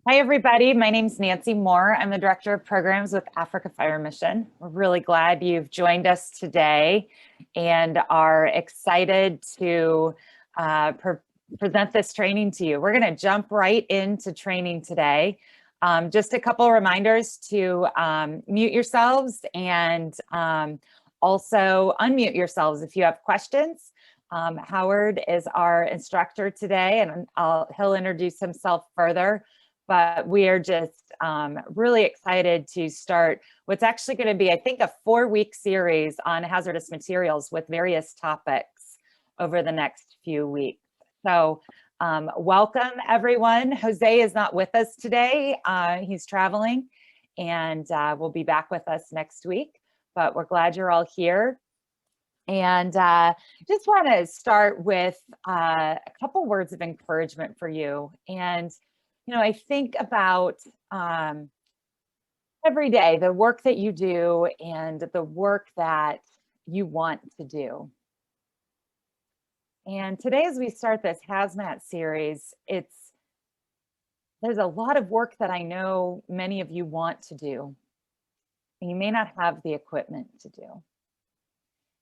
Hi, everybody. My name's Nancy Moore. I'm the Director of Programs with Africa Fire Mission. We're really glad you've joined us today and are excited to present this training to you. We're going to jump right into training today. Just a couple of reminders to mute yourselves and also unmute yourselves if you have questions. Howard is our instructor today, and he'll introduce himself further. But we are just really excited to start what's actually going to be, I think, a 4-week series on hazardous materials with various topics over the next few weeks. So welcome, everyone. Jose is not with us today. He's traveling, and will be back with us next week. But we're glad you're all here. And just want to start with a couple words of encouragement for you. And I think about every day, the work that you do and the work that you want to do. And today, as we start this hazmat series, there's a lot of work that I know many of you want to do, and you may not have the equipment to do.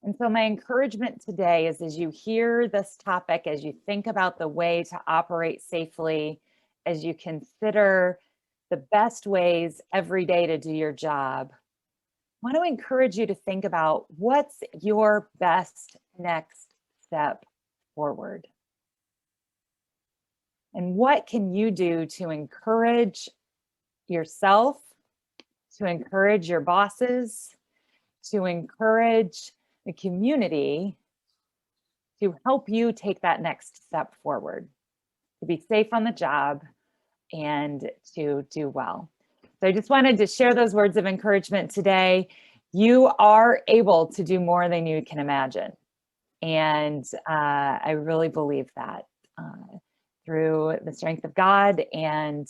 And so my encouragement today is, as you hear this topic, as you think about the way to operate safely, as you consider the best ways every day to do your job, I want to encourage you to think about what's your best next step forward. And what can you do to encourage yourself, to encourage your bosses, to encourage the community to help you take that next step forward, to be safe on the job and to do well. So I just wanted to share those words of encouragement today. You are able to do more than you can imagine. And I really believe that through the strength of God and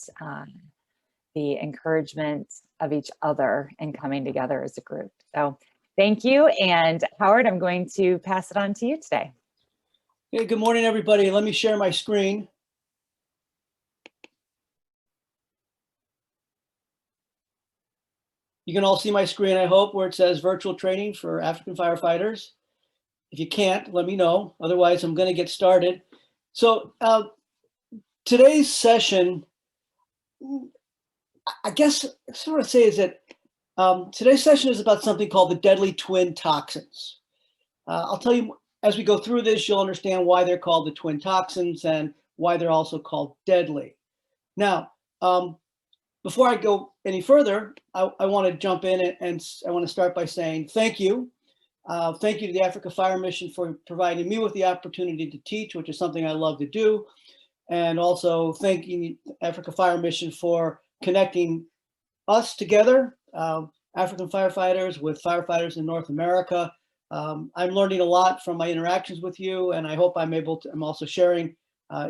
the encouragement of each other and coming together as a group. So thank you. And Howard, I'm going to pass it on to you today. Hey, good morning, everybody. Let me share my screen. You can all see my screen, I hope, where it says virtual training for African firefighters. If you can't, let me know. Otherwise, I'm going to get started. So today's session, I guess I sort of say is that today's session is about something called the deadly twin toxins. I'll tell you, as we go through this, you'll understand why they're called the twin toxins and why they're also called deadly. Now, before I go any further, I want to jump in and I want to start by saying thank you. Thank you to the Africa Fire Mission for providing me with the opportunity to teach, which is something I love to do. And also thanking the Africa Fire Mission for connecting us together, African firefighters with firefighters in North America. I'm learning a lot from my interactions with you, and I hope I'm also sharing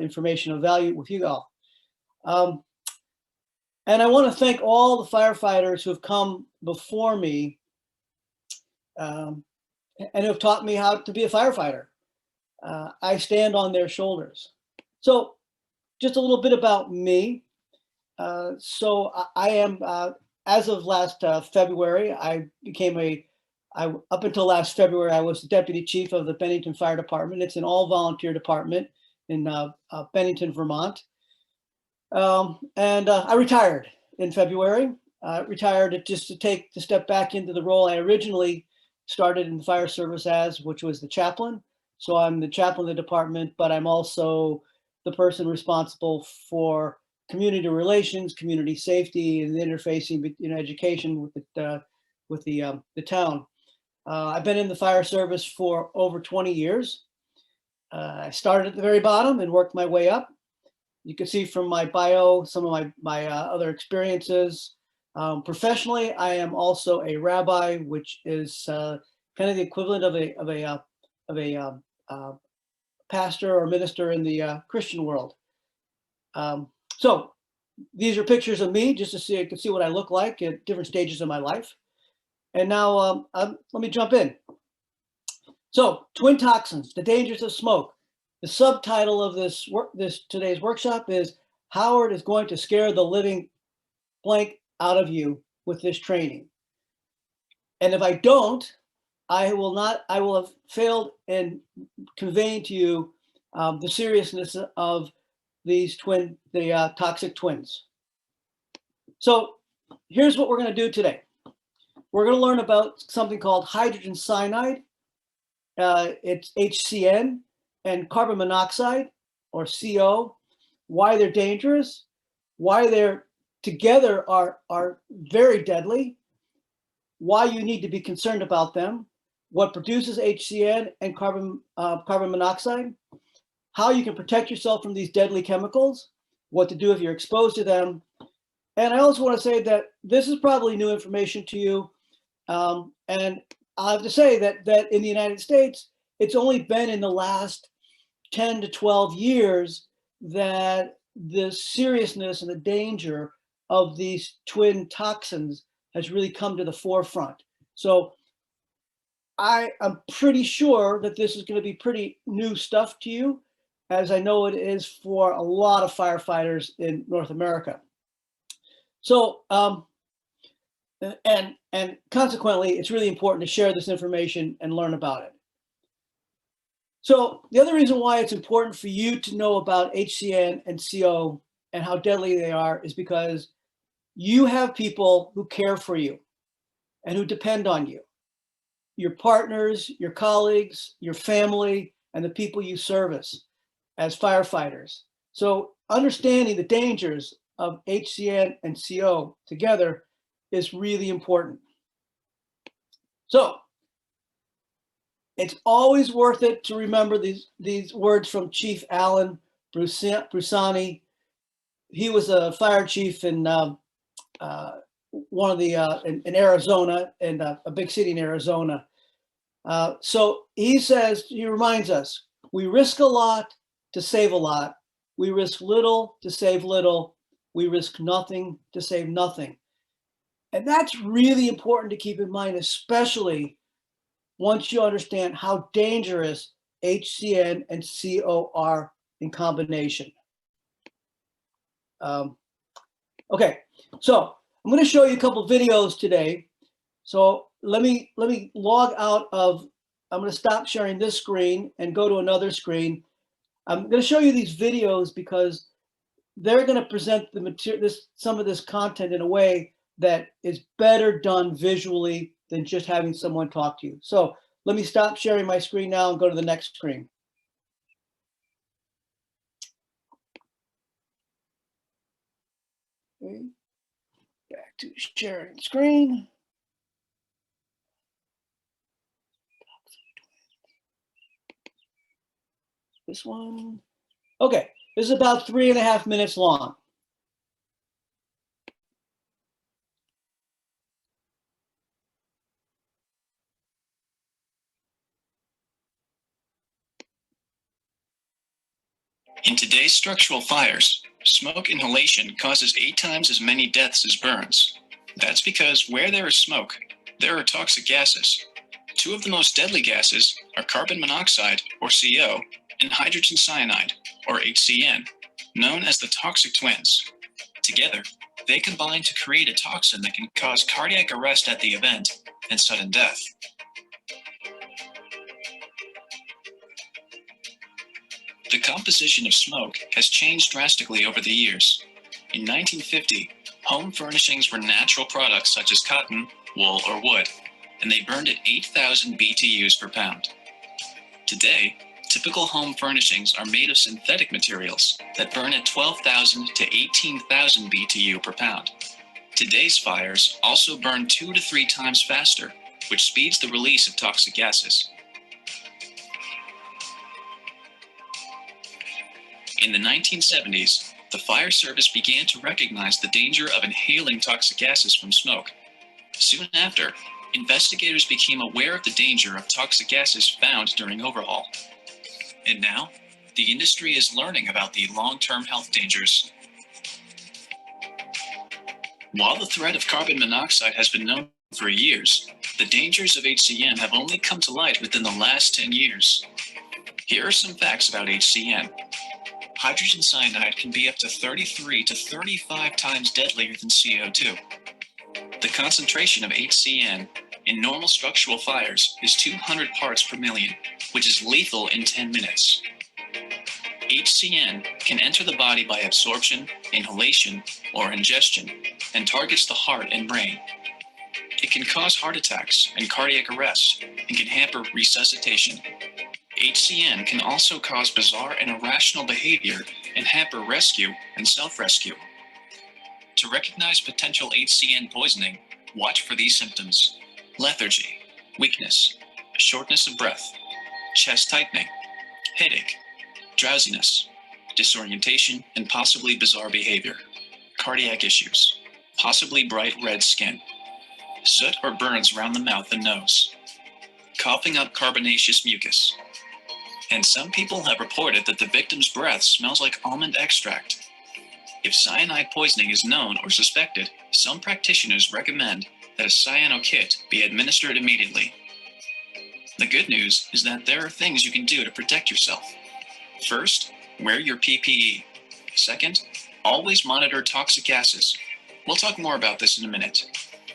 information of value with you all. And I want to thank all the firefighters who have come before me and who have taught me how to be a firefighter. I stand on their shoulders. So just a little bit about me. So I am, as of last February, up until last February, I was the deputy chief of the Bennington Fire Department. It's an all-volunteer department in Bennington, Vermont. And I retired in February. Retired just to step back into the role I originally started in the fire service which was the chaplain. So I'm the chaplain of the department, but I'm also the person responsible for community relations, community safety, and interfacing education with the town. I've been in the fire service for over 20 years. I started at the very bottom and worked my way up. You can see from my bio some of my other experiences. Professionally, I am also a rabbi, which is kind of the equivalent of a pastor or minister in the Christian world. So these are pictures of me, just to see you can see what I look like at different stages of my life. And now let me jump in. So twin toxins, the dangers of smoke. The subtitle of today's workshop is Howard is going to scare the living blank out of you with this training. And if I don't, I will have failed in conveying to you the seriousness of these toxic twins. So here's what we're going to do today. We're going to learn about something called hydrogen cyanide. It's HCN, and carbon monoxide, or CO, why they're dangerous, why they're together are very deadly, why you need to be concerned about them, what produces HCN and carbon monoxide, how you can protect yourself from these deadly chemicals, what to do if you're exposed to them. And I also want to say that this is probably new information to you. And I have to say that in the United States, it's only been in the last 10 to 12 years that the seriousness and the danger of these twin toxins has really come to the forefront. So I am pretty sure that this is going to be pretty new stuff to you, as I know it is for a lot of firefighters in North America. So, and consequently, it's really important to share this information and learn about it. So the other reason why it's important for you to know about HCN and CO and how deadly they are is because you have people who care for you and who depend on you. Your partners, your colleagues, your family, and the people you service as firefighters. So understanding the dangers of HCN and CO together is really important. So it's always worth it to remember these words from Chief Alan Brusani. He was a fire chief in one of the in Arizona, in a big city in Arizona. So he reminds us, we risk a lot to save a lot. We risk little to save little. We risk nothing to save nothing. And that's really important to keep in mind, especially once you understand how dangerous HCN and CO are in combination. Okay, so I'm going to show you a couple videos today. So let me log out of, I'm going to stop sharing this screen and go to another screen. I'm going to show you these videos because they're going to present the material, some of this content in a way that is better done visually than just having someone talk to you. So let me stop sharing my screen now and go to the next screen. Okay. Back to sharing screen. This one. Okay, this is about 3.5 minutes long. In today's structural fires, smoke inhalation causes 8 times as many deaths as burns. That's because where there is smoke, there are toxic gases. 2 of the most deadly gases are carbon monoxide, or CO, and hydrogen cyanide, or HCN, known as the toxic twins. Together, they combine to create a toxin that can cause cardiac arrest at the event and sudden death. The composition of smoke has changed drastically over the years. In 1950, home furnishings were natural products such as cotton, wool, or wood, and they burned at 8,000 BTUs per pound. Today, typical home furnishings are made of synthetic materials that burn at 12,000 to 18,000 BTU per pound. Today's fires also burn 2 to 3 times faster, which speeds the release of toxic gases. In the 1970s, the fire service began to recognize the danger of inhaling toxic gases from smoke. Soon after, investigators became aware of the danger of toxic gases found during overhaul. And now, the industry is learning about the long-term health dangers. While the threat of carbon monoxide has been known for years, the dangers of HCN have only come to light within the last 10 years. Here are some facts about HCN. hydrogen cyanide can be up to 33 to 35 times deadlier than CO2. The concentration of HCN in normal structural fires is 200 parts per million, which is lethal in 10 minutes. HCN can enter the body by absorption, inhalation, or ingestion, and targets the heart and brain. It can cause heart attacks and cardiac arrest, and can hamper resuscitation. HCN can also cause bizarre and irrational behavior and hamper rescue and self-rescue. To recognize potential HCN poisoning, watch for these symptoms: lethargy, weakness, shortness of breath, chest tightening, headache, drowsiness, disorientation, and possibly bizarre behavior, cardiac issues, possibly bright red skin, soot or burns around the mouth and nose, coughing up carbonaceous mucus. And some people have reported that the victim's breath smells like almond extract. If cyanide poisoning is known or suspected, some practitioners recommend that a cyano-kit be administered immediately. The good news is that there are things you can do to protect yourself. First, wear your PPE. Second, always monitor toxic gases. We'll talk more about this in a minute.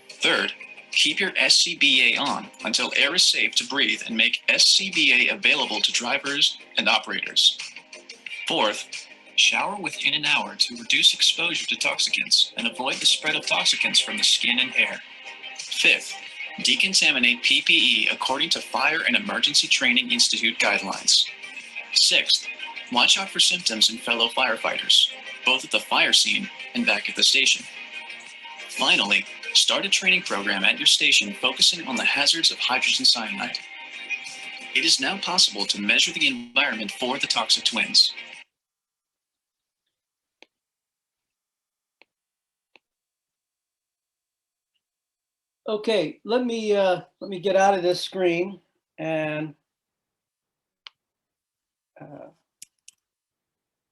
Third, keep your SCBA on until air is safe to breathe and make SCBA available to drivers and operators. Fourth, shower within an hour to reduce exposure to toxicants and avoid the spread of toxicants from the skin and hair. Fifth, decontaminate PPE according to Fire and Emergency Training Institute guidelines. Sixth, watch out for symptoms in fellow firefighters, both at the fire scene and back at the station. Finally, start a training program at your station focusing on the hazards of hydrogen cyanide. It is now possible to measure the environment for the toxic twins. Okay, let me get out of this screen and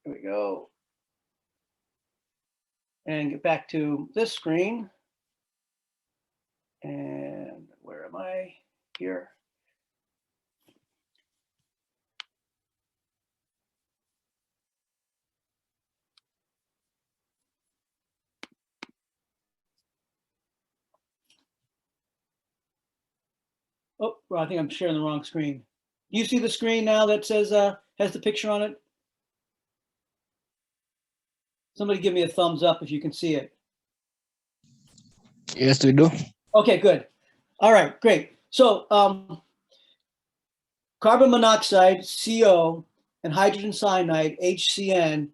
here we go, and get back to this screen. And where am I here? Oh, well, I think I'm sharing the wrong screen. Do you see the screen now that says has the picture on it? Somebody give me a thumbs up if you can see it. Yes, we do. Okay, good. All right, great. So carbon monoxide, CO, and hydrogen cyanide, HCN,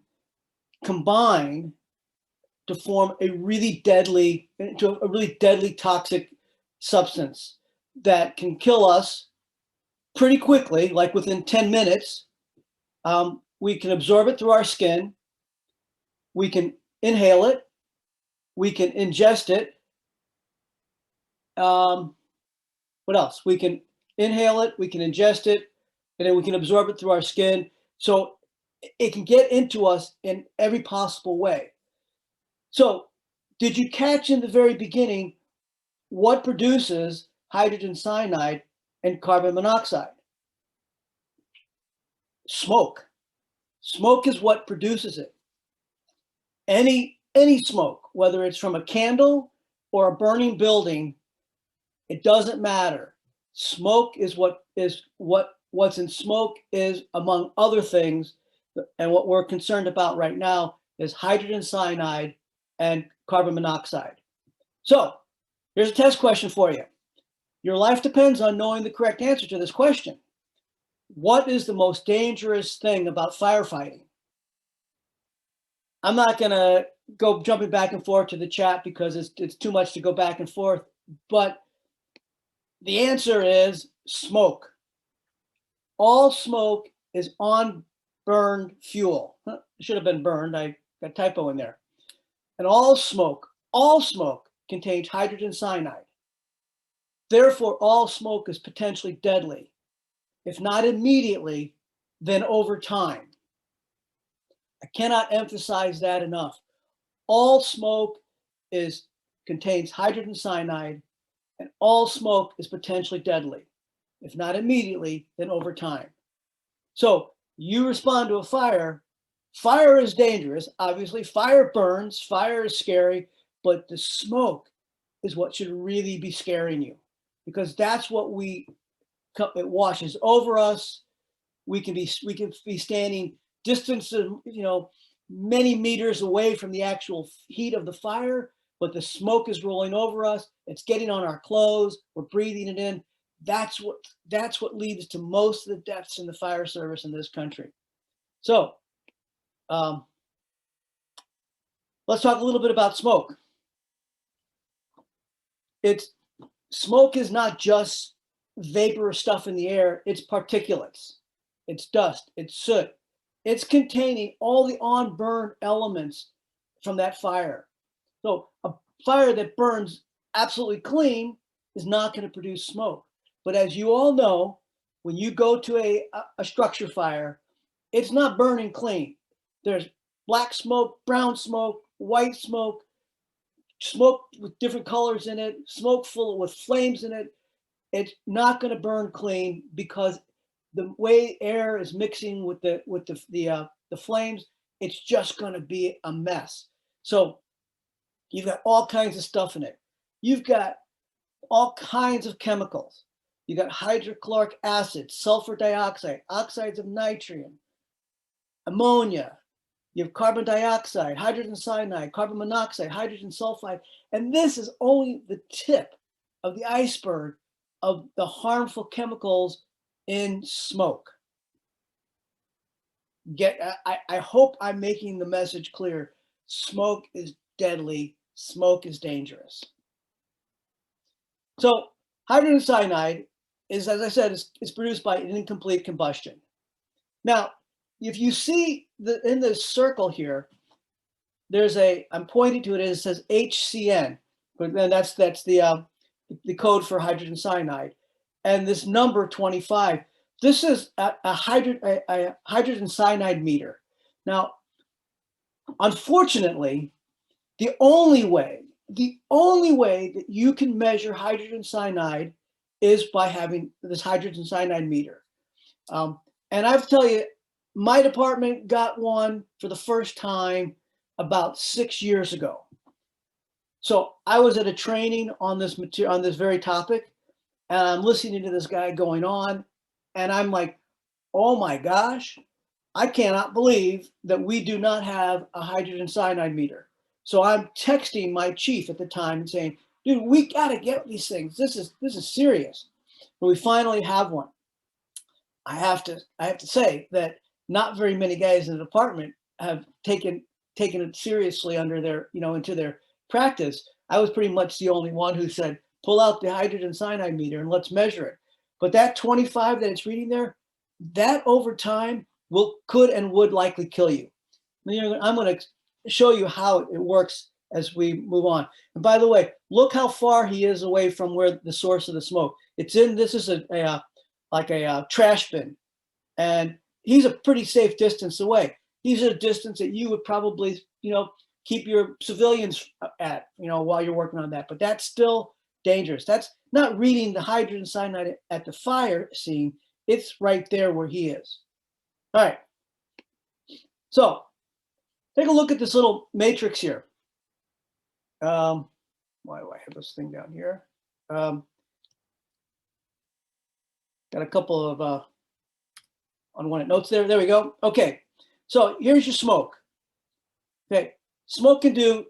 combine to form a really deadly toxic substance that can kill us pretty quickly, like within 10 minutes. We can absorb it through our skin. We can inhale it. We can ingest it. What else? We can inhale it, we can ingest it, and then we can absorb it through our skin. So it can get into us in every possible way. So did you catch in the very beginning what produces hydrogen cyanide and carbon monoxide? Smoke. Smoke is what produces it. Any smoke, whether it's from a candle or a burning building, it doesn't matter. Smoke is what's in smoke is, among other things, and what we're concerned about right now is hydrogen cyanide and carbon monoxide. So here's a test question for you. Your life depends on knowing the correct answer to this question. What is the most dangerous thing about firefighting? I'm not gonna go jumping back and forth to the chat because it's too much to go back and forth, but the answer is smoke. All smoke is on burned fuel. It should have been burned. I got a typo in there. And all smoke contains hydrogen cyanide. Therefore, all smoke is potentially deadly. If not immediately, then over time. I cannot emphasize that enough. All smoke contains hydrogen cyanide, and all smoke is potentially deadly. If not immediately, then over time. So you respond to a fire, fire is dangerous. Obviously, fire burns, fire is scary, but the smoke is what should really be scaring you, because that's what it washes over us. We can be standing distances, many meters away from the actual heat of the fire, but the smoke is rolling over us. It's getting on our clothes. We're breathing it in. That's what leads to most of the deaths in the fire service in this country. So let's talk a little bit about smoke. Smoke is not just vapor or stuff in the air. It's particulates. It's dust. It's soot. It's containing all the on-burn elements from that fire. So a fire that burns absolutely clean is not going to produce smoke. But as you all know, when you go to a structure fire, it's not burning clean. There's black smoke, brown smoke, white smoke, smoke with different colors in it, smoke full with flames in it. It's not going to burn clean because the way air is mixing with the flames, it's just going to be a mess. So you've got all kinds of stuff in it. You've got all kinds of chemicals. You got hydrochloric acid, sulfur dioxide, oxides of nitrogen, ammonia. You have carbon dioxide, hydrogen cyanide, carbon monoxide, hydrogen sulfide. And this is only the tip of the iceberg of the harmful chemicals in smoke. I hope I'm making the message clear. Smoke is deadly. Smoke is dangerous. So hydrogen cyanide is, as I said, is produced by an incomplete combustion. Now, if you see in this circle here, I'm pointing to it, and it says HCN, but then that's the code for hydrogen cyanide. And this number 25, this is a hydrogen cyanide meter. Now, unfortunately, the only way that you can measure hydrogen cyanide is by having this hydrogen cyanide meter. And I have to tell you, my department got one for the first time about 6 years ago. So I was at a training on this very topic, and I'm listening to this guy going on, and I'm like, oh my gosh, I cannot believe that we do not have a hydrogen cyanide meter. So I'm texting my chief at the time and saying, dude, we got to get these things. This is serious. But we finally have one. I have to say that not very many guys in the department have taken it seriously under their, into their practice. I was pretty much the only one who said, pull out the hydrogen cyanide meter and let's measure it. But that 25 that it's reading there, that over time could and would likely kill you. I'm going to show you how it works as we move on. And by the way, look how far he is away from where the source of the smoke. This is like a trash bin, and he's a pretty safe distance away. He's at a distance that you would probably, keep your civilians at, while you're working on that. But that's still dangerous. That's not reading the hydrogen cyanide at the fire scene. It's right there where he is. All right. So take a look at this little matrix here. Why do I have this thing down here? Got a couple of unwanted notes there. There we go. Okay. So here's your smoke. Okay. Smoke can do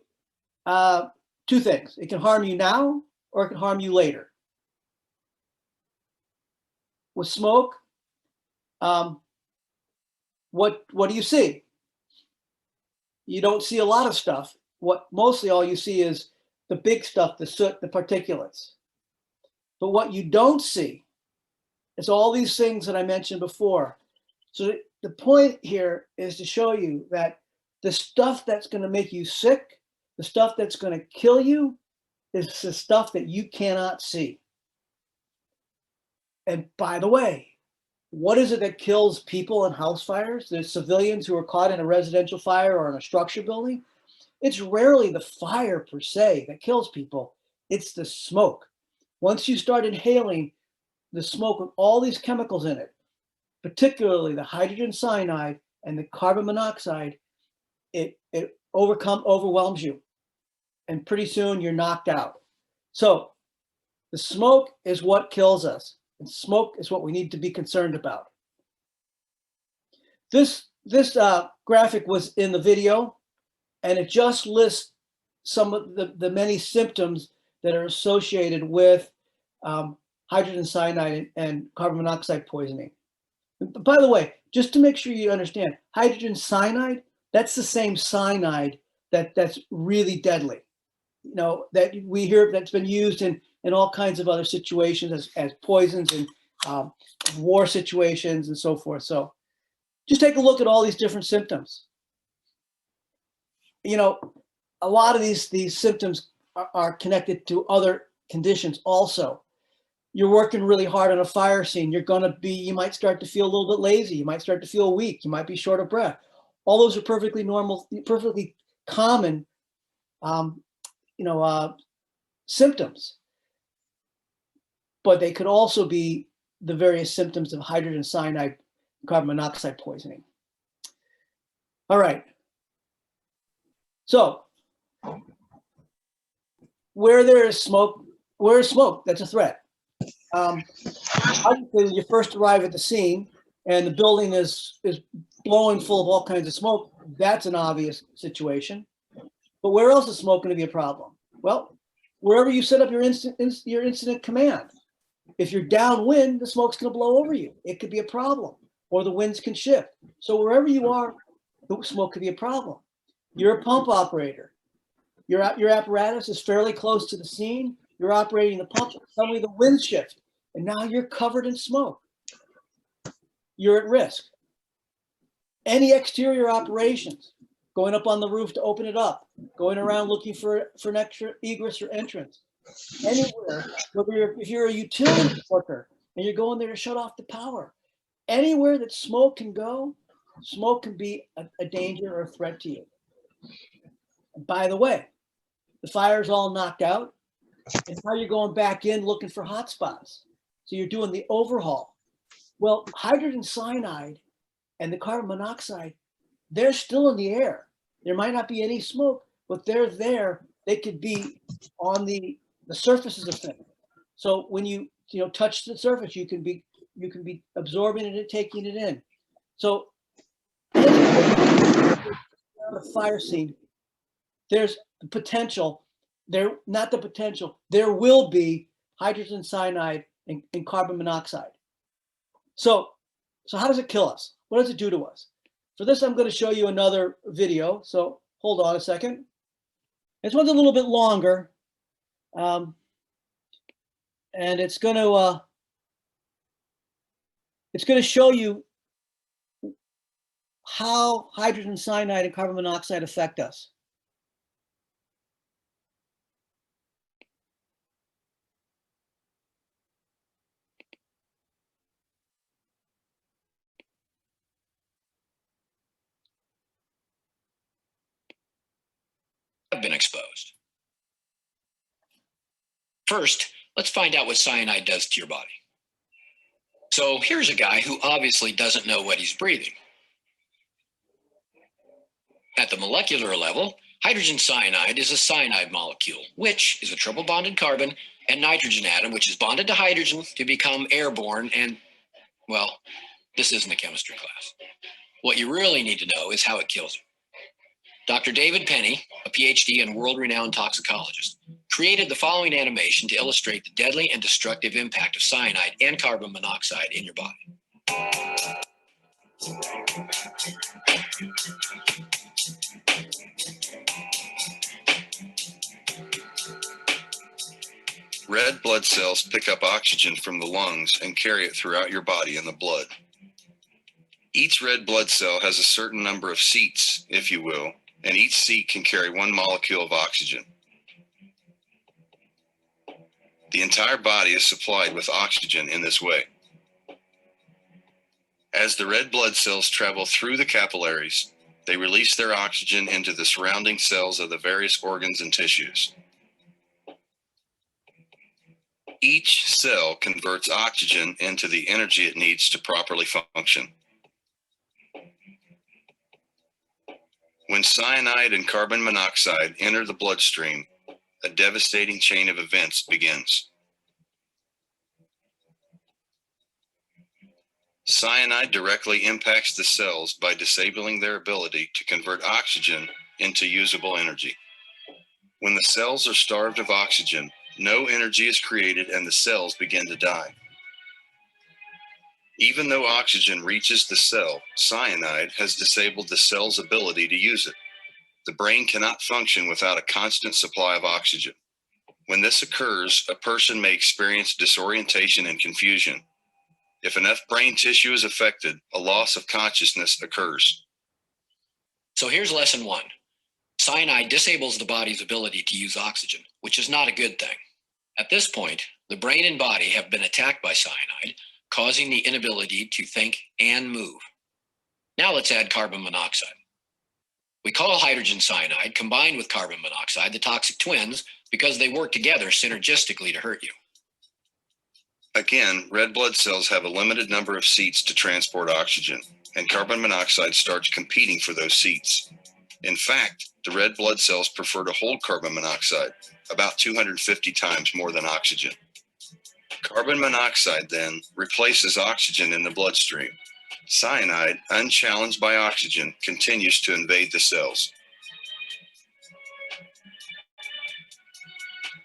two things. It can harm you now, or it can harm you later. With smoke, what do you see? You don't see a lot of stuff. Mostly all you see is the big stuff, the soot, the particulates. But what you don't see is all these things that I mentioned before. So the point here is to show you that the stuff that's going to make you sick, the stuff that's going to kill you, is the stuff that you cannot see. And by the way, what is it that kills people in house fires? There's civilians who are caught in a residential fire or in a structure building. It's rarely the fire per se that kills people. It's the smoke. Once you start inhaling the smoke with all these chemicals in it, particularly the hydrogen cyanide and the carbon monoxide, it overwhelms you, and pretty soon you're knocked out. So the smoke is what kills us, and smoke is what we need to be concerned about. This graphic was in the video, and it just lists some of the many symptoms that are associated with hydrogen cyanide and carbon monoxide poisoning. By the way, just to make sure you understand, hydrogen cyanide, that's the same cyanide that's really deadly. You know, that we hear that's been used in all kinds of other situations as poisons and war situations and so forth. So just take a look at all these different symptoms. You know, a lot of these symptoms are connected to other conditions also. You're working really hard on a fire scene. You might start to feel a little bit lazy. You might start to feel weak. You might be short of breath. All those are perfectly normal, perfectly common, symptoms. But they could also be the various symptoms of hydrogen cyanide, carbon monoxide poisoning. All right. So where there is smoke, that's a threat. Obviously, when you first arrive at the scene and the building is blowing full of all kinds of smoke, that's an obvious situation. But where else is smoke going to be a problem? Well, wherever you set up your incident command. If you're downwind, the smoke's going to blow over you. It could be a problem, or the winds can shift. So wherever you are, the smoke could be a problem. You're a pump operator. Your apparatus is fairly close to the scene. You're operating the pump. Suddenly the winds shift, and now you're covered in smoke. You're at risk. Any exterior operations, going up on the roof to open it up, going around looking for an extra egress or entrance, anywhere, if you're a utility worker and you're going there to shut off the power, anywhere that smoke can go, smoke can be a danger or a threat to you. And by the way, the fire's all knocked out, and now you're going back in looking for hot spots. So you're doing the overhaul. Well, hydrogen cyanide and the carbon monoxide, they're still in the air. There might not be any smoke, but they're there. They could be on the surfaces of things. So when you touch the surface, you can be absorbing it and taking it in. So on a fire scene, there's the potential. There will be hydrogen cyanide and carbon monoxide. So how does it kill us? What does it do to us? For this, I'm going to show you another video. So hold on a second. This one's a little bit longer, and it's going to show you how hydrogen cyanide and carbon monoxide affect us. Have been exposed. First, let's find out what cyanide does to your body. So here's a guy who obviously doesn't know what he's breathing. At the molecular level, hydrogen cyanide is a cyanide molecule, which is a triple bonded carbon and nitrogen atom, which is bonded to hydrogen to become airborne. And, well, this isn't a chemistry class. What you really need to know is how it kills you. Dr. David Penny, a PhD and world-renowned toxicologist, created the following animation to illustrate the deadly and destructive impact of cyanide and carbon monoxide in your body. Red blood cells pick up oxygen from the lungs and carry it throughout your body in the blood. Each red blood cell has a certain number of seats, if you will, and each seat can carry one molecule of oxygen. The entire body is supplied with oxygen in this way. As the red blood cells travel through the capillaries, they release their oxygen into the surrounding cells of the various organs and tissues. Each cell converts oxygen into the energy it needs to properly function. When cyanide and carbon monoxide enter the bloodstream, a devastating chain of events begins. Cyanide directly impacts the cells by disabling their ability to convert oxygen into usable energy. When the cells are starved of oxygen, no energy is created and the cells begin to die. Even though oxygen reaches the cell, cyanide has disabled the cell's ability to use it. The brain cannot function without a constant supply of oxygen. When this occurs, a person may experience disorientation and confusion. If enough brain tissue is affected, a loss of consciousness occurs. So here's lesson 1. Cyanide disables the body's ability to use oxygen, which is not a good thing. At this point, the brain and body have been attacked by cyanide, causing the inability to think and move. Now let's add carbon monoxide. We call hydrogen cyanide combined with carbon monoxide the toxic twins because they work together synergistically to hurt you. Again, red blood cells have a limited number of seats to transport oxygen, and carbon monoxide starts competing for those seats. In fact, the red blood cells prefer to hold carbon monoxide, about 250 times more than oxygen. Carbon monoxide then replaces oxygen in the bloodstream. Cyanide, unchallenged by oxygen, continues to invade the cells.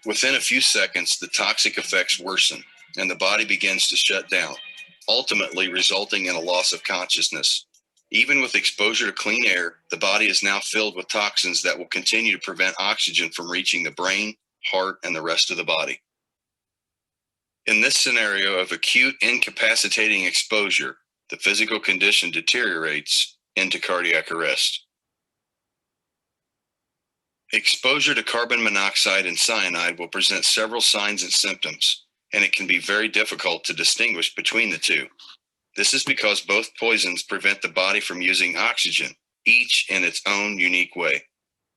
Within a few seconds, the toxic effects worsen, and the body begins to shut down, ultimately resulting in a loss of consciousness. Even with exposure to clean air, the body is now filled with toxins that will continue to prevent oxygen from reaching the brain, heart, and the rest of the body. In this scenario of acute incapacitating exposure, the physical condition deteriorates into cardiac arrest. Exposure to carbon monoxide and cyanide will present several signs and symptoms, and it can be very difficult to distinguish between the two. This is because both poisons prevent the body from using oxygen, each in its own unique way.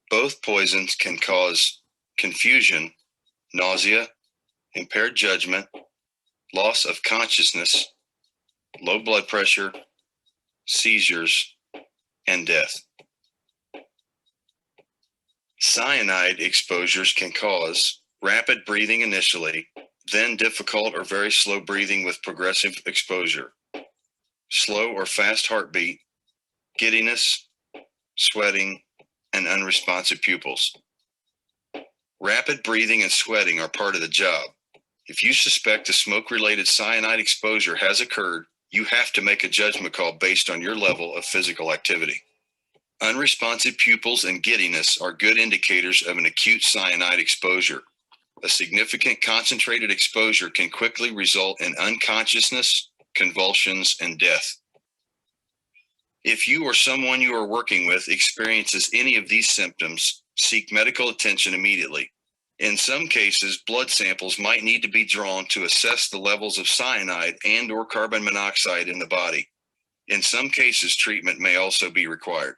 Both poisons can cause confusion, nausea, impaired judgment, loss of consciousness, low blood pressure, seizures, and death. Cyanide exposures can cause rapid breathing initially, then difficult or very slow breathing with progressive exposure, slow or fast heartbeat, giddiness, sweating, and unresponsive pupils. Rapid breathing and sweating are part of the job. If you suspect a smoke-related cyanide exposure has occurred, you have to make a judgment call based on your level of physical activity. Unresponsive pupils and giddiness are good indicators of an acute cyanide exposure. A significant concentrated exposure can quickly result in unconsciousness, convulsions, and death. If you or someone you are working with experiences any of these symptoms, seek medical attention immediately. In some cases, blood samples might need to be drawn to assess the levels of cyanide and/or carbon monoxide in the body. In some cases, treatment may also be required.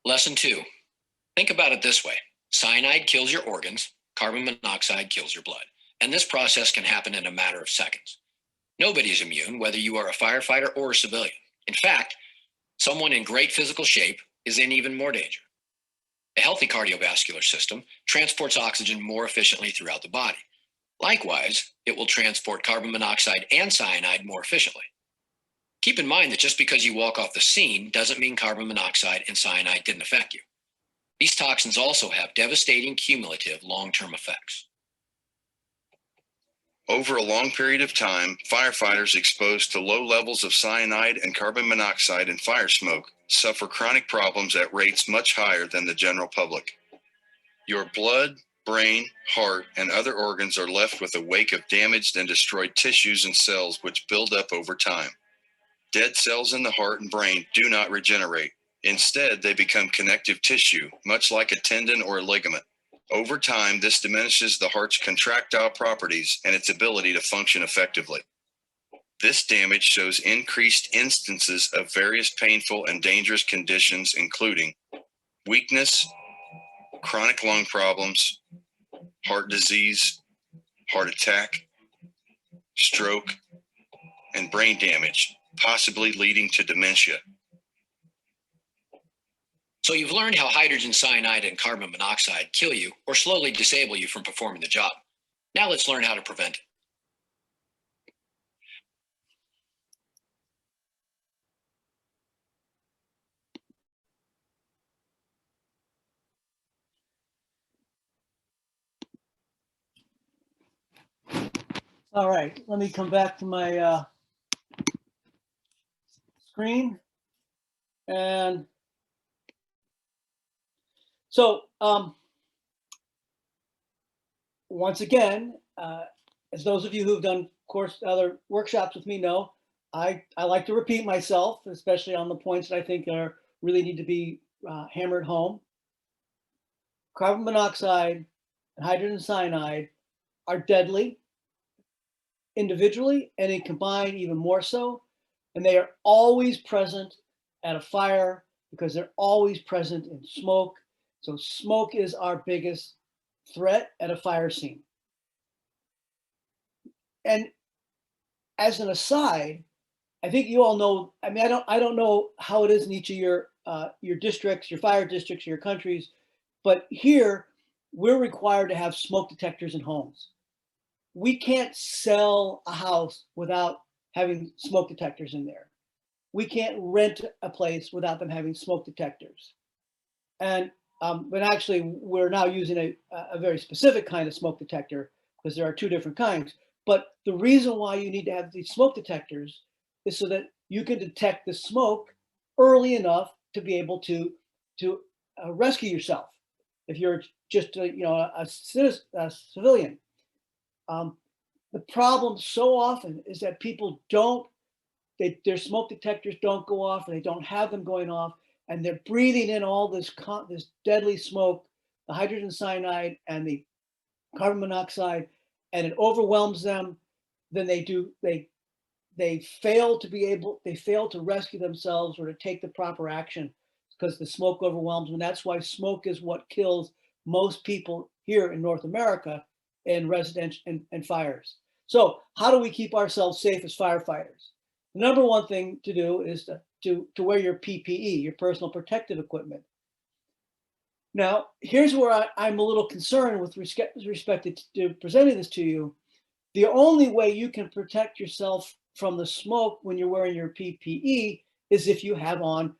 Lesson 2. Think about it this way. Cyanide kills your organs, carbon monoxide kills your blood, and this process can happen in a matter of seconds. Nobody's immune, whether you are a firefighter or a civilian. In fact, someone in great physical shape is in even more danger. A healthy cardiovascular system transports oxygen more efficiently throughout the body. Likewise, it will transport carbon monoxide and cyanide more efficiently. Keep in mind that just because you walk off the scene doesn't mean carbon monoxide and cyanide didn't affect you. These toxins also have devastating cumulative long-term effects. Over a long period of time, firefighters exposed to low levels of cyanide and carbon monoxide in fire smoke suffer chronic problems at rates much higher than the general public. Your blood, brain, heart, and other organs are left with a wake of damaged and destroyed tissues and cells which build up over time. Dead cells in the heart and brain do not regenerate. Instead, they become connective tissue, much like a tendon or a ligament. Over time, this diminishes the heart's contractile properties and its ability to function effectively. This damage shows increased instances of various painful and dangerous conditions, including weakness, chronic lung problems, heart disease, heart attack, stroke, and brain damage, possibly leading to dementia. So you've learned how hydrogen cyanide and carbon monoxide kill you or slowly disable you from performing the job. Now let's learn how to prevent it. All right, let me come back to my screen. And so once again, as those of you who've done other workshops with me know, I like to repeat myself, especially on the points that I think really need to be hammered home. Carbon monoxide and hydrogen cyanide are deadly individually, and in combined even more so. And they are always present at a fire because they're always present in smoke. So smoke is our biggest threat at a fire scene. And as an aside, I think you all know, I mean, I don't know how it is in each of your districts, your fire districts, your countries, but here we're required to have smoke detectors in homes. We can't sell a house without having smoke detectors in there. We can't rent a place without them having smoke detectors. And but actually, we're now using a very specific kind of smoke detector because there are two different kinds. But the reason why you need to have these smoke detectors is so that you can detect the smoke early enough to be able to rescue yourself if you're just a civilian. The problem so often is that people their smoke detectors don't go off, and they don't have them going off, and they're breathing in all this deadly smoke, the hydrogen cyanide and the carbon monoxide, and it overwhelms them. Then they fail to rescue themselves or to take the proper action because the smoke overwhelms them. That's why smoke is what kills most people here in North America in residential and fires. So how do we keep ourselves safe as firefighters? The number one thing to do is to wear your PPE, your personal protective equipment. Now, here's where I'm a little concerned with respect to presenting this to you. The only way you can protect yourself from the smoke when you're wearing your PPE is if you have on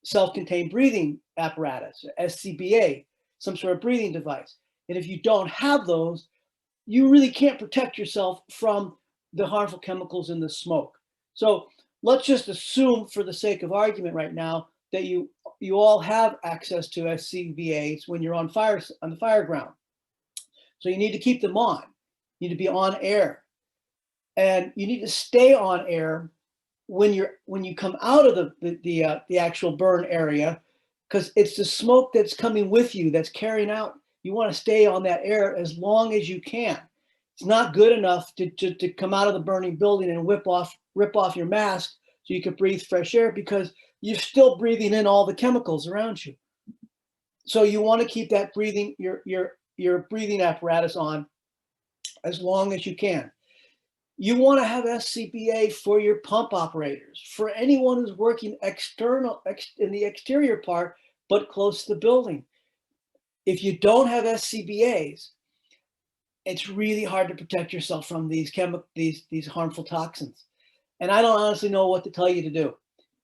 self-contained breathing apparatus, SCBA, some sort of breathing device. And if you don't have those, you really can't protect yourself from the harmful chemicals in the smoke. So let's just assume, for the sake of argument right now, that you all have access to SCBAs when you're on the fire ground. So you need to keep them on. You need to be on air, and you need to stay on air when you come out of the actual burn area, because it's the smoke that's coming with you that's carrying out. You want to stay on that air as long as you can. It's not good enough to come out of the burning building and rip off your mask so you can breathe fresh air, because you're still breathing in all the chemicals around you. So you want to keep that your breathing apparatus on as long as you can. You want to have SCBA for your pump operators, for anyone who's working in the exterior part, but close to the building. If you don't have SCBAs, it's really hard to protect yourself from these harmful toxins. And I don't honestly know what to tell you to do.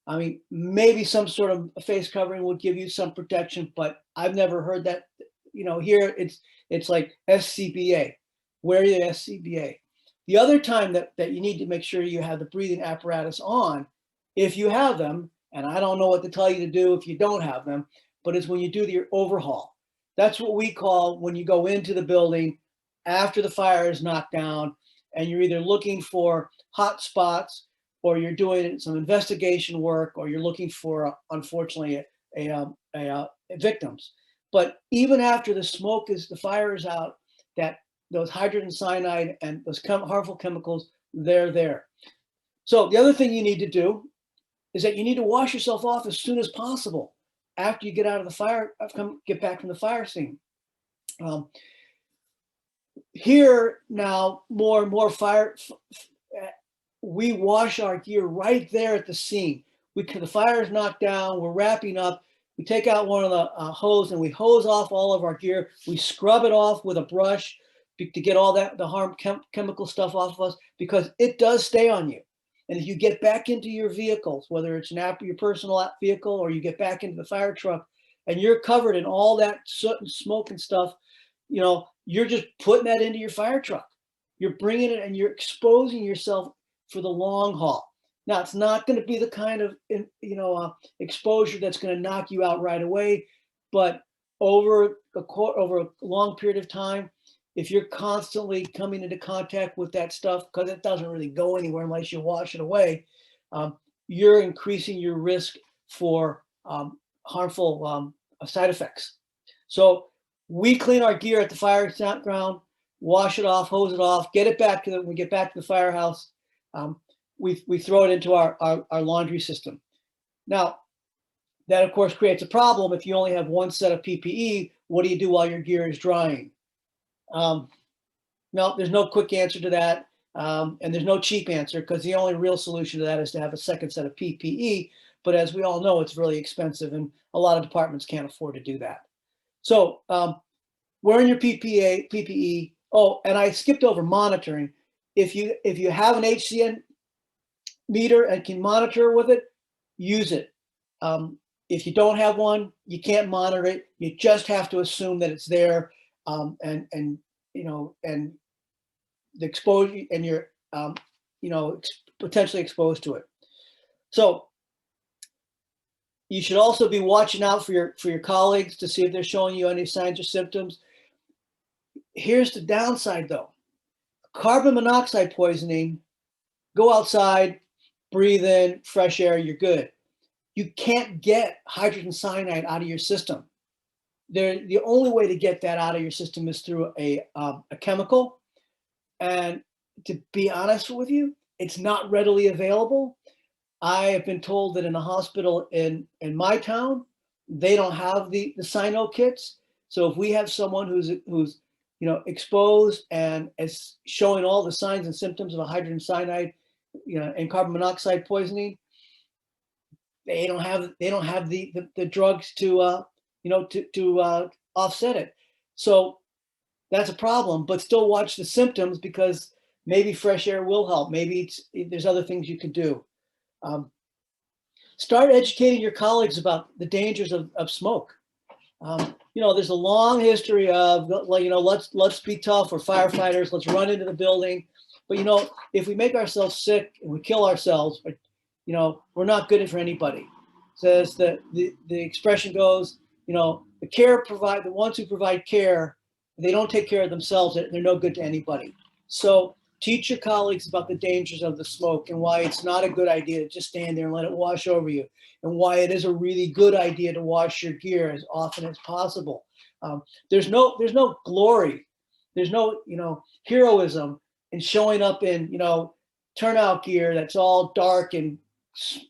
I mean, maybe some sort of face covering would give you some protection, but I've never heard that. Here it's like SCBA. Wear your SCBA. The other time that you need to make sure you have the breathing apparatus on, if you have them, and I don't know what to tell you to do if you don't have them, but it's when you do your overhaul. That's what we call when you go into the building after the fire is knocked down, and you're either looking for hot spots, or you're doing some investigation work, or you're looking for, unfortunately, victims. But even after the fire is out, those hydrogen cyanide and those harmful chemicals, they're there. So the other thing you need to do is that you need to wash yourself off as soon as possible after you get out of the fire, get back from the fire scene. Here now, more and more we wash our gear right there at the scene. The fire is knocked down, we're wrapping up. we take out one of the hose and we hose off all of our gear. We scrub it off with a brush to get all that, the harm chemical stuff off of us, because it does stay on you. And if you get back into your vehicles, whether it's your personal vehicle or you get back into the fire truck and you're covered in all that soot and smoke and stuff, you know, you're just putting that into your fire truck. You're bringing it and you're exposing yourself for the long haul. Now, it's not going to be the kind of, exposure that's going to knock you out right away, but over a long period of time, if you're constantly coming into contact with that stuff, because it doesn't really go anywhere unless you wash it away, you're increasing your risk for harmful side effects. So we clean our gear at the fire ground, wash it off, hose it off, get it back when we get back to the firehouse. We throw it into our laundry system. Now, that of course creates a problem if you only have one set of PPE. What do you do while your gear is drying? No, there's no quick answer to that. And there's no cheap answer, because the only real solution to that is to have a second set of PPE. But as we all know, it's really expensive and a lot of departments can't afford to do that. So wearing your PPE. Oh, and I skipped over monitoring. If you have an HCN meter and can monitor with it, use it. If you don't have one, you can't monitor it. You just have to assume that it's there, and the exposure, and you're potentially exposed to it. So you should also be watching out for your colleagues to see if they're showing you any signs or symptoms. Here's the downside though. Carbon monoxide poisoning, go outside, breathe in fresh air, you're good. You can't get hydrogen cyanide out of your system. The only way to get that out of your system is through a chemical. And to be honest with you, it's not readily available. I have been told that in a hospital in my town, they don't have the cyano kits. So if we have someone who's exposed and is showing all the signs and symptoms of a hydrogen cyanide, and carbon monoxide poisoning, they don't have the drugs to offset it. So that's a problem, but still watch the symptoms, because maybe fresh air will help. Maybe there's other things you could do. Start educating your colleagues about the dangers of smoke. There's a long history of, let's be tough. We're firefighters. Let's run into the building. But if we make ourselves sick and we kill ourselves, we're not good for anybody. Says that the expression goes, the ones who provide care, they don't take care of themselves, they're no good to anybody. So teach your colleagues about the dangers of the smoke and why it's not a good idea to just stand there and let it wash over you, and why it is a really good idea to wash your gear as often as possible. There's no glory, there's no heroism in showing up in turnout gear that's all dark and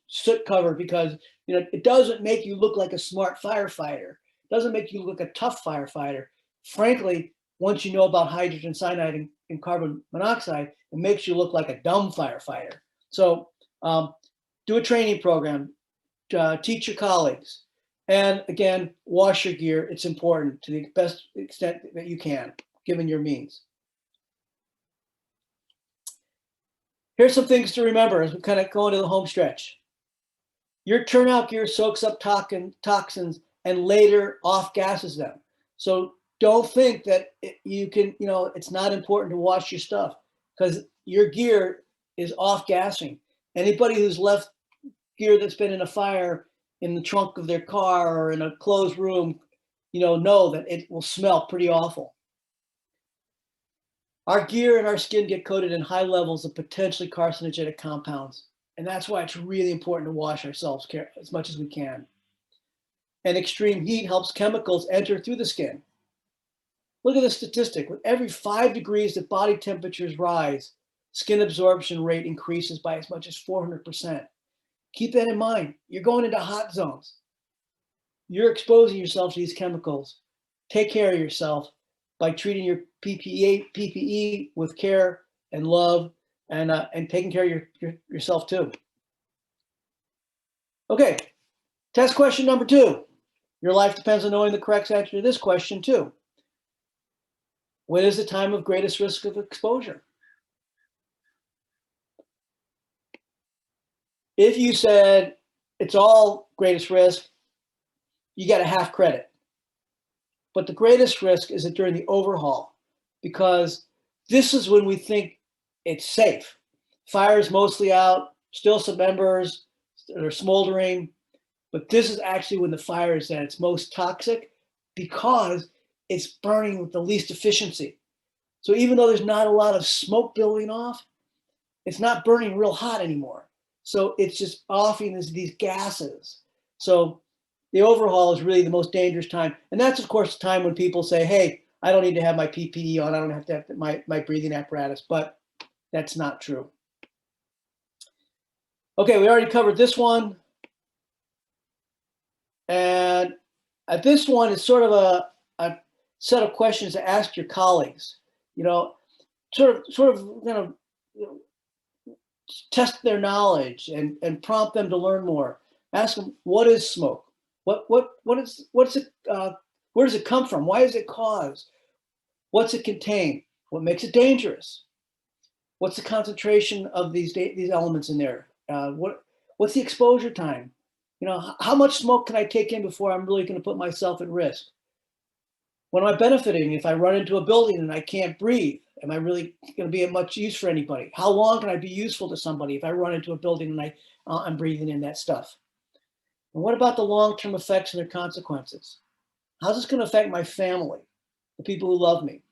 soot covered, because it doesn't make you look like a smart firefighter. It doesn't make you look a tough firefighter. Frankly, once you know about hydrogen cyanide and carbon monoxide, it makes you look like a dumb firefighter. So do a training program, teach your colleagues, and again, wash your gear. It's important to the best extent that you can, given your means. Here's some things to remember as we kind of go into the home stretch. Your turnout gear soaks up toxins and later off gases them. So don't think that you can, it's not important to wash your stuff, because your gear is off gassing. Anybody who's left gear that's been in a fire in the trunk of their car or in a closed room, know that it will smell pretty awful. Our gear and our skin get coated in high levels of potentially carcinogenic compounds. And that's why it's really important to wash ourselves as much as we can. And extreme heat helps chemicals enter through the skin. Look at the statistic. With every 5 degrees that body temperatures rise, skin absorption rate increases by as much as 400%. Keep that in mind. You're going into hot zones. You're exposing yourself to these chemicals. Take care of yourself by treating your PPE with care and love, and taking care of yourself too. Okay, test question number 2. Your life depends on knowing the correct answer to this question too. When is the time of greatest risk of exposure? If you said it's all greatest risk, you get a half credit. But the greatest risk is that during the overhaul, because this is when we think it's safe. Fire's mostly out, still some embers, they're smoldering, but this is actually when the fire is at its most toxic because it's burning with the least efficiency. So even though there's not a lot of smoke building off, it's not burning real hot anymore. So it's just offing these gases. So the overhaul is really the most dangerous time. And that's, of course, the time when people say, hey, I don't need to have my PPE on. I don't have to have my breathing apparatus. But that's not true. Okay, we already covered this one. And at this one, it's sort of a set of questions to ask your colleagues. You know, sort of test their knowledge and prompt them to learn more. Ask them, what is smoke? What's it? Where does it come from? Why is it caused? What's it contain? What makes it dangerous? What's the concentration of these elements in there? What's the exposure time? You know, how much smoke can I take in before I'm really going to put myself at risk? What am I benefiting if I run into a building and I can't breathe? Am I really going to be of much use for anybody? How long can I be useful to somebody if I run into a building and I'm breathing in that stuff? And what about the long-term effects and their consequences? How's this going to affect my family, the people who love me,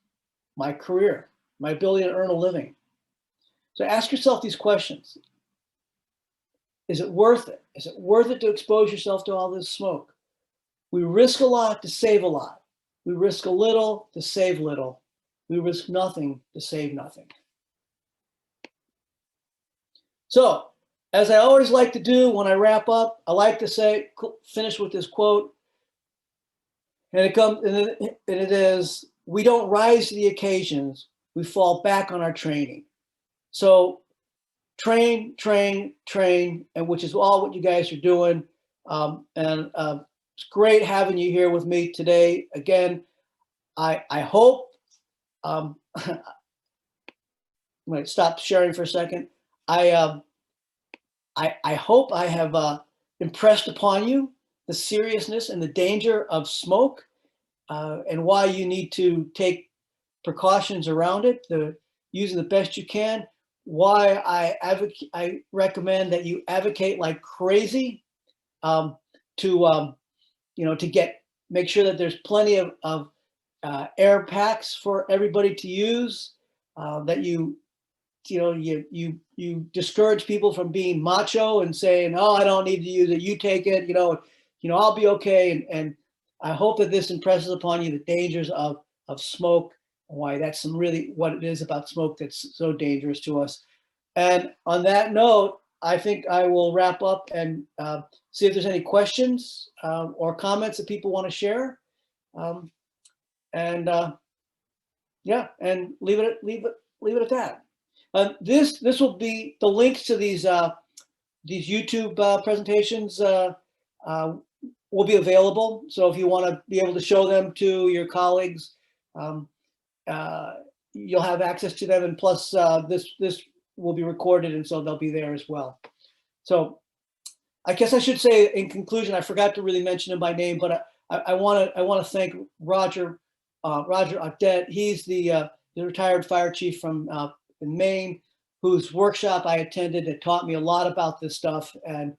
my career, my ability to earn a living? So ask yourself these questions. Is it worth it? Is it worth it to expose yourself to all this smoke? We risk a lot to save a lot. We risk a little to save little. We risk nothing to save nothing. So, as I always like to do when I wrap up, I like to finish with this quote. And it is, we don't rise to the occasions, we fall back on our training. So train, and which is all what you guys are doing. It's great having you here with me today. Again, I hope, I'm going to stop sharing for a second. I hope I have impressed upon you the seriousness and the danger of smoke and why you need to take precautions around it, using the best you can. Why I recommend that you advocate like crazy to make sure that there's plenty of air packs for everybody to use, that you discourage people from being macho and saying, oh, I don't need to use it, you take it, I'll be okay. And I hope that this impresses upon you the dangers of smoke, and why that's really what it is about smoke that's so dangerous to us. And on that note, I think I will wrap up and see if there's any questions or comments that people want to share. And leave it at that. This will be the links to these YouTube presentations will be available. So if you want to be able to show them to your colleagues, you'll have access to them. And plus, this will be recorded, and so they'll be there as well. So I guess I should say in conclusion, I forgot to really mention him by name, but I want to thank Roger Audette. He's the retired fire chief from in Maine, whose workshop I attended that taught me a lot about this stuff. And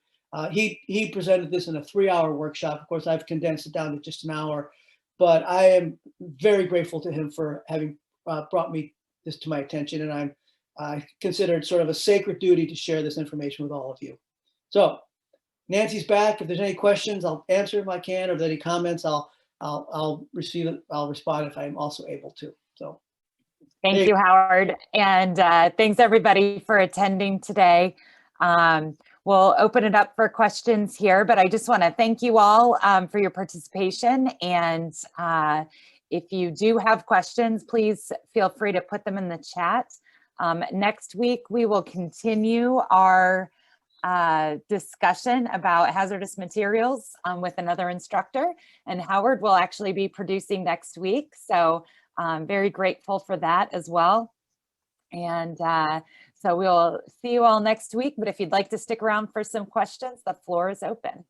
he presented this in a 3-hour workshop. Of course, I've condensed it down to just an hour, but I am very grateful to him for having brought me this to my attention. And I consider it sort of a sacred duty to share this information with all of you. So Nancy's back. If there's any questions, I'll answer if I can, or if there's any comments, I'll receive it. I'll respond if I'm also able to. So. Thank you, Howard. And thanks everybody for attending today. We'll open it up for questions here, but I just want to thank you all for your participation. And if you do have questions, please feel free to put them in the chat. Next week, we will continue our discussion about hazardous materials with another instructor, and Howard will actually be producing next week. So I'm very grateful for that as well. And so we'll see you all next week, but if you'd like to stick around for some questions, the floor is open.